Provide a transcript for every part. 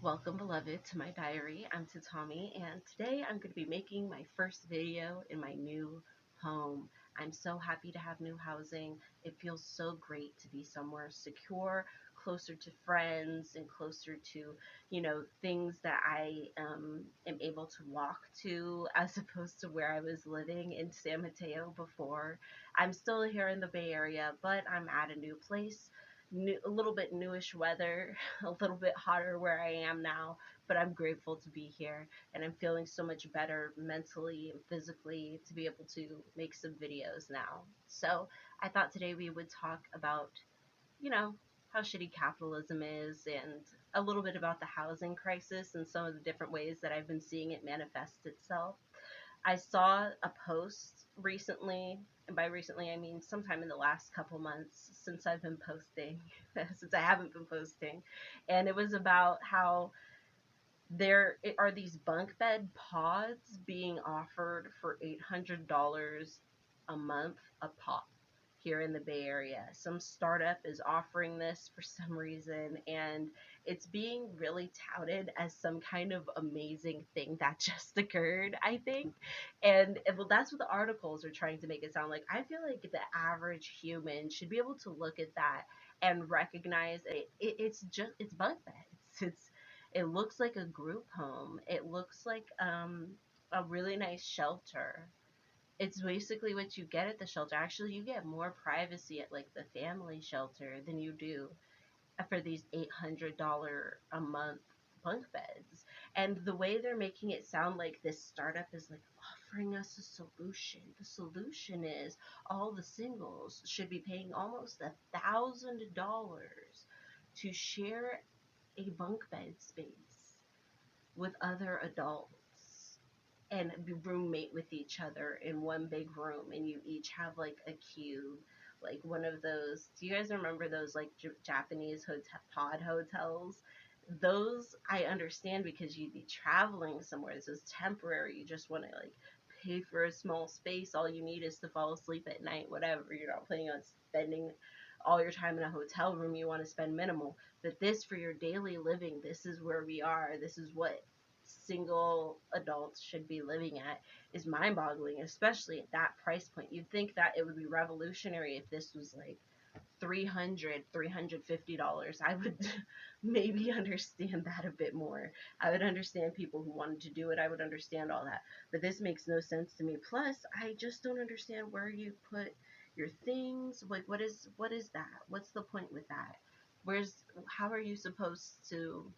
Welcome, beloved, to my diary. I'm Tatami, and today I'm going to be making my first video in my new home. I'm so happy to have new housing. It feels so great to be somewhere secure, closer to friends, and closer to, things that I am able to walk to as opposed to where I was living in San Mateo before. I'm still here in the Bay Area, but I'm at a new place, a little bit newish weather, a little bit hotter where I am now, but I'm grateful to be here and I'm feeling so much better mentally and physically to be able to make some videos now. So I thought today we would talk about, you know, how shitty capitalism is and a little bit about the housing crisis and some of the different ways that I've been seeing it manifest itself. I saw a post recently, and by recently I mean sometime in the last couple months since I've been posting, since I haven't been posting, and it was about how there are these bunk bed pods being offered for $800 a month a pop here in the Bay Area. Some startup is offering this for some reason, and it's being really touted as some kind of amazing thing that just occurred, I think. And well, that's what the articles are trying to make it sound like. I feel like the average human should be able to look at that and recognize it's bunk beds. It looks like a group home. It looks like a really nice shelter. It's basically what you get at the shelter. Actually, you get more privacy at like the family shelter than you do for these $800 a month bunk beds. And the way they're making it sound like this startup is like offering us a solution. The solution is all the singles should be paying almost $1,000 to share a bunk bed space with other adults and be roommate with each other in one big room, and you each have like a cube, like one of those. Do you guys remember those like Japanese hotel pod hotels? Those I understand because you'd be traveling somewhere. This is temporary. You just want to like pay for a small space. All you need is to fall asleep at night, whatever. You're not planning on spending all your time in a hotel room. You want to spend minimal. But this, for your daily living, this is where we are. This is what single adults should be living at, is mind boggling, especially at that price point. You'd think that it would be revolutionary if this was like $350. I would maybe understand that a bit more. I would understand people who wanted to do it. I would understand all that. But this makes no sense to me. Plus, I just don't understand where you put your things. Like what is that? What's the point with that? Where's how are you supposed to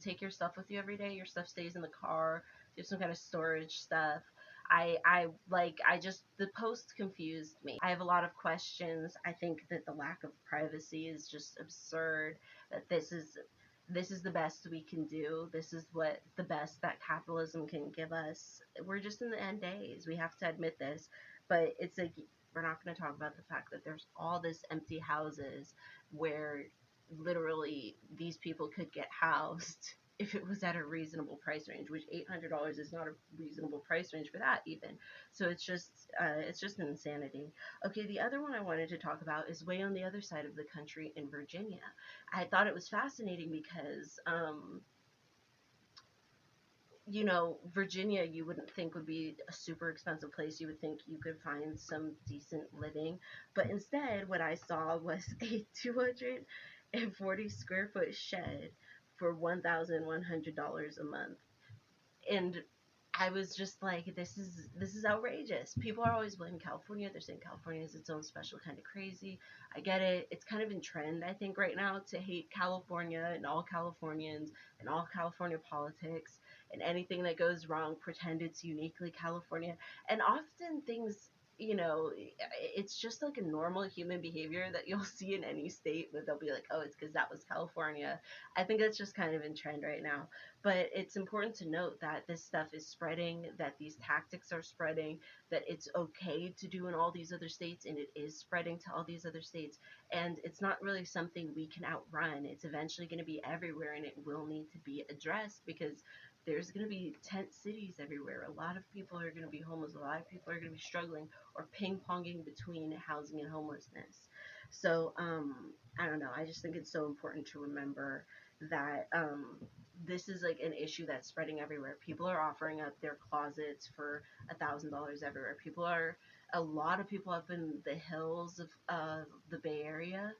take your stuff with you every day? Your stuff stays in the car. Do you have some kind of storage stuff? I just, the post confused me. I have a lot of questions. I think that the lack of privacy is just absurd. That this is the best we can do. This is what the best that capitalism can give us. We're just in the end days. We have to admit this. But it's like we're not going to talk about the fact that there's all this empty houses where literally these people could get housed if it was at a reasonable price range, which $800 is not a reasonable price range for that even. So it's just an insanity. Okay, the other one I wanted to talk about is way on the other side of the country in Virginia. I thought it was fascinating because Virginia, you wouldn't think would be a super expensive place. You would think you could find some decent living. But instead, what I saw was a 240 square foot shed for $1,100 a month. And I was just like, this is outrageous. People are always blaming California. They're saying California is its own special kind of crazy. I get it. It's kind of in trend, I think, right now to hate California and all Californians and all California politics and anything that goes wrong, pretend it's uniquely California. And often things, it's just like a normal human behavior that you'll see in any state, but they'll be like, oh, it's because that was California. I think that's just kind of in trend right now. But it's important to note that this stuff is spreading, that these tactics are spreading, that it's okay to do in all these other states, and it is spreading to all these other states. And it's not really something we can outrun. It's eventually going to be everywhere, and it will need to be addressed because there's going to be tent cities everywhere. A lot of people are going to be homeless. A lot of people are going to be struggling or ping ponging between housing and homelessness. So, I don't know. I just think it's so important to remember that this is like an issue that's spreading everywhere. People are offering up their closets for $1,000 everywhere. A lot of people up in the hills of the Bay Area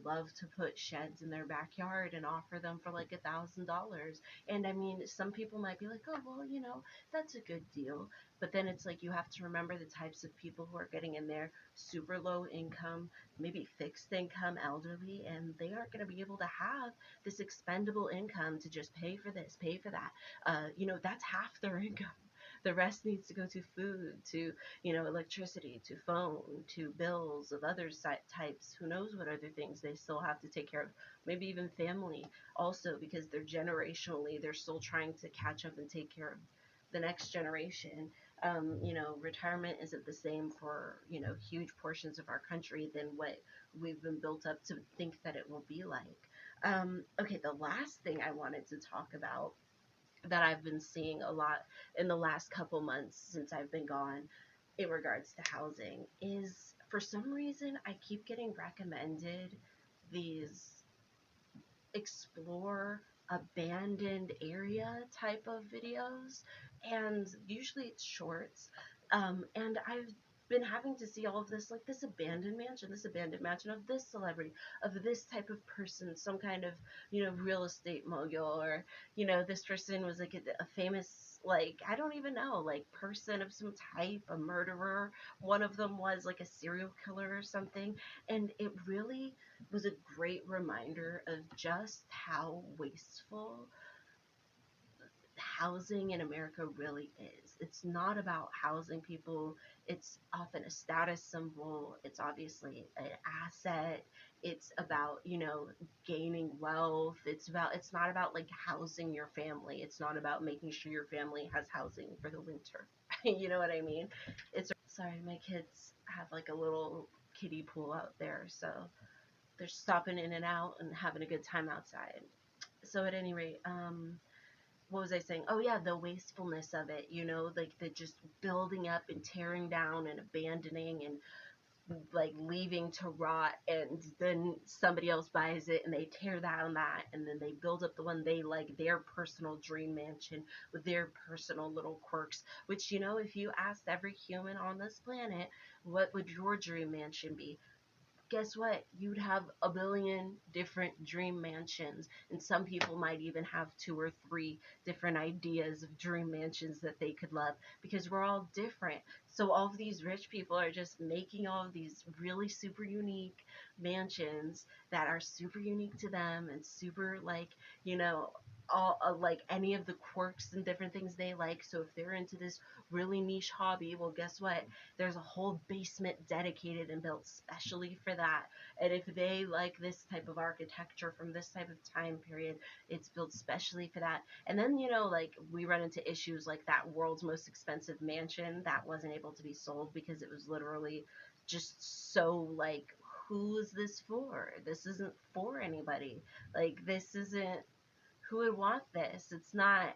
love to put sheds in their backyard and offer them for like $1,000. And I mean, some people might be like, oh, well, that's a good deal. But then it's like you have to remember the types of people who are getting in there, super low income, maybe fixed income, elderly, and they aren't going to be able to have this expendable income to just pay for this, pay for that. That's half their income. The rest needs to go to food, to electricity, to phone, to bills of other types. Who knows what other things they still have to take care of? Maybe even family, also because they're still trying to catch up and take care of the next generation. Retirement isn't the same for huge portions of our country than what we've been built up to think that it will be like. Okay, the last thing I wanted to talk about that I've been seeing a lot in the last couple months since I've been gone in regards to housing is, for some reason, I keep getting recommended these explore abandoned area type of videos, and usually it's shorts. And I've been having to see all of this, like this abandoned mansion of this celebrity, of this type of person, some kind of real estate mogul, or this person was like a famous, like, I don't even know, like, person of some type, a murderer. One of them was like a serial killer or something. And it really was a great reminder of just how wasteful housing in America really is. It's not about housing people. It's often a status symbol. It's obviously an asset. It's about, gaining wealth. It's not about like housing your family. It's not about making sure your family has housing for the winter. You know what I mean? Sorry, my kids have like a little kiddie pool out there, so they're stopping in and out and having a good time outside. So at any rate, what was I saying? Oh yeah, the wastefulness of it, like the just building up and tearing down and abandoning and like leaving to rot, and then somebody else buys it and they tear down that, and then they build up the one they like, their personal dream mansion with their personal little quirks, which if you asked every human on this planet what would your dream mansion be, guess what? You'd have a billion different dream mansions. And some people might even have two or three different ideas of dream mansions that they could love, because we're all different. So all of these rich people are just making all of these really super unique mansions that are super unique to them and super like, all like any of the quirks and different things they like. So if they're into this really niche hobby, well, guess what? There's a whole basement dedicated and built specially for that. And if they like this type of architecture from this type of time period, it's built specially for that. And then, like, we run into issues like that world's most expensive mansion that wasn't able to be sold because it was literally just so like, who is this for? This isn't for anybody. Like, this isn't, who would want this? It's not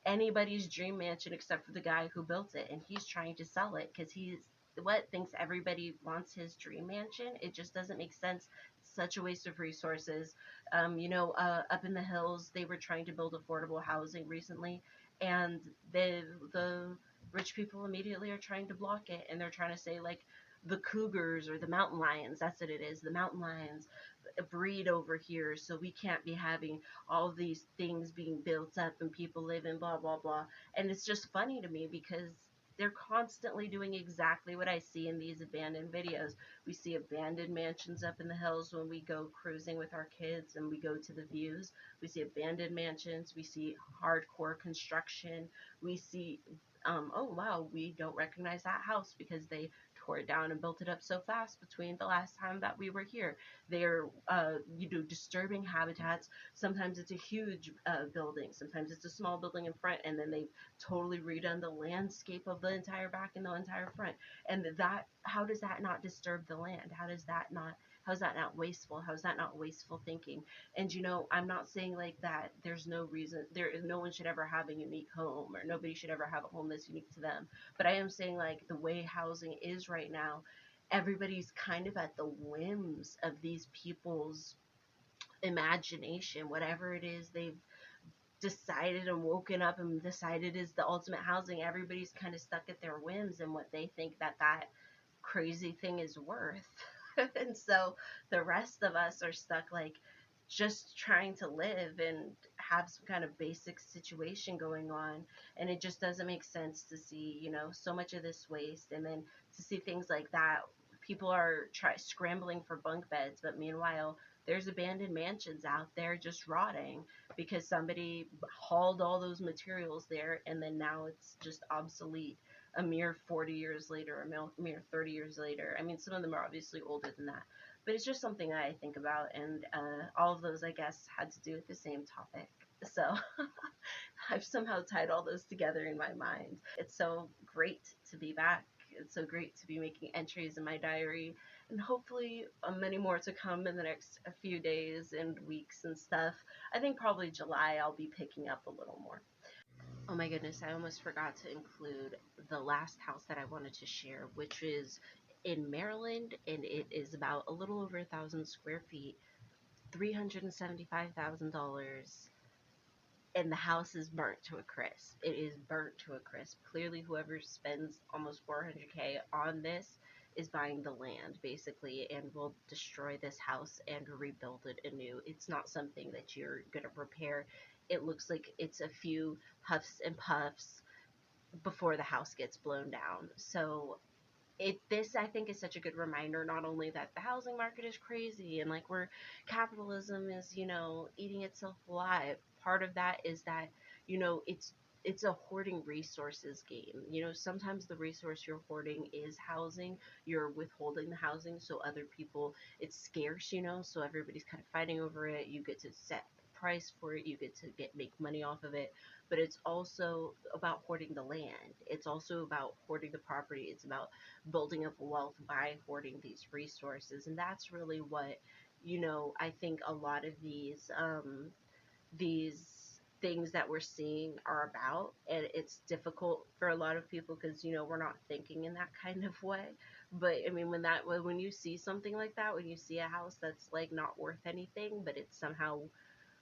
anybody's dream mansion except for the guy who built it, and he's trying to sell it because he's what thinks everybody wants his dream mansion. It just doesn't make sense. It's such a waste of resources. Up in the hills, they were trying to build affordable housing recently, and the rich people immediately are trying to block it, and they're trying to say like the cougars or the mountain lions, that's what it is, the mountain lions breed over here, so we can't be having all these things being built up and people living, blah blah blah. And it's just funny to me because they're constantly doing exactly what I see in these abandoned videos. We see abandoned mansions up in the hills when we go cruising with our kids and we go to the views. We see abandoned mansions. We see hardcore construction. We see, oh wow, we don't recognize that house because they tore it down and built it up so fast between the last time that we were here. They're, disturbing habitats. Sometimes it's a huge building. Sometimes it's a small building in front, and then they've totally redone the landscape of the entire back and the entire front. And that, how does that not disturb the land? How is that not wasteful? How is that not wasteful thinking? And I'm not saying like that there's no reason, no one should ever have a unique home, or nobody should ever have a home that's unique to them. But I am saying, like, the way housing is right now, everybody's kind of at the whims of these people's imagination, whatever it is they've decided and woken up and decided is the ultimate housing. Everybody's kind of stuck at their whims and what they think that crazy thing is worth. And so the rest of us are stuck like just trying to live and have some kind of basic situation going on, and it just doesn't make sense to see, so much of this waste, and then to see things like that. People are scrambling for bunk beds, but meanwhile there's abandoned mansions out there just rotting because somebody hauled all those materials there, and then now it's just obsolete a mere 40 years later, a mere 30 years later. I mean, some of them are obviously older than that, but it's just something that I think about. And all of those, I guess, had to do with the same topic. So I've somehow tied all those together in my mind. It's so great to be back. It's so great to be making entries in my diary, and hopefully many more to come in the next few days and weeks and stuff. I think probably July I'll be picking up a little more. Oh my goodness, I almost forgot to include the last house that I wanted to share, which is in Maryland, and it is about a little over 1,000 square feet, $375,000, and the house is burnt to a crisp. It is burnt to a crisp. Clearly, whoever spends almost 400K on this is buying the land basically and will destroy this house and rebuild it anew. It's not something that you're going to repair. It looks like it's a few huffs and puffs before the house gets blown down. So this I think is such a good reminder, not only that the housing market is crazy and like we're capitalism is, eating itself alive. Part of that is that, it's a hoarding resources game. Sometimes the resource you're hoarding is housing. You're withholding the housing so other people, it's scarce, so everybody's kind of fighting over it. You get to set the price for it. You get to make money off of it. But it's also about hoarding the land. It's also about hoarding the property. It's about building up wealth by hoarding these resources. And that's really what, I think a lot of these things that we're seeing are about. And it's difficult for a lot of people because, we're not thinking in that kind of way. But I mean, when you see something like that, when you see a house that's like not worth anything, but it's somehow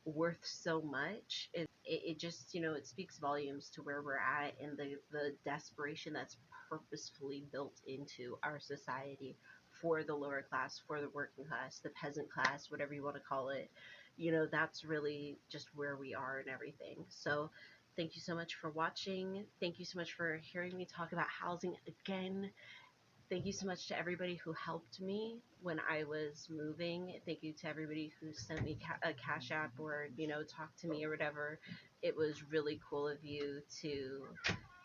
worth so much, it just, it speaks volumes to where we're at and the desperation that's purposefully built into our society for the lower class, for the working class, the peasant class, whatever you want to call it. That's really just where we are and everything. So thank you so much for watching. Thank you so much for hearing me talk about housing again. Thank you so much to everybody who helped me when I was moving. Thank you to everybody who sent me a Cash App or, talked to me or whatever. It was really cool of you to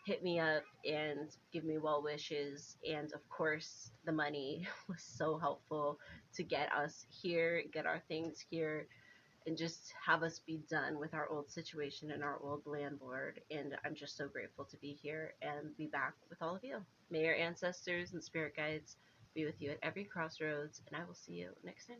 hit me up and give me well wishes. And of course, the money was so helpful to get us here, get our things here, and just have us be done with our old situation and our old landlord. And I'm just so grateful to be here and be back with all of you. May your ancestors and spirit guides be with you at every crossroads, and I will see you next time.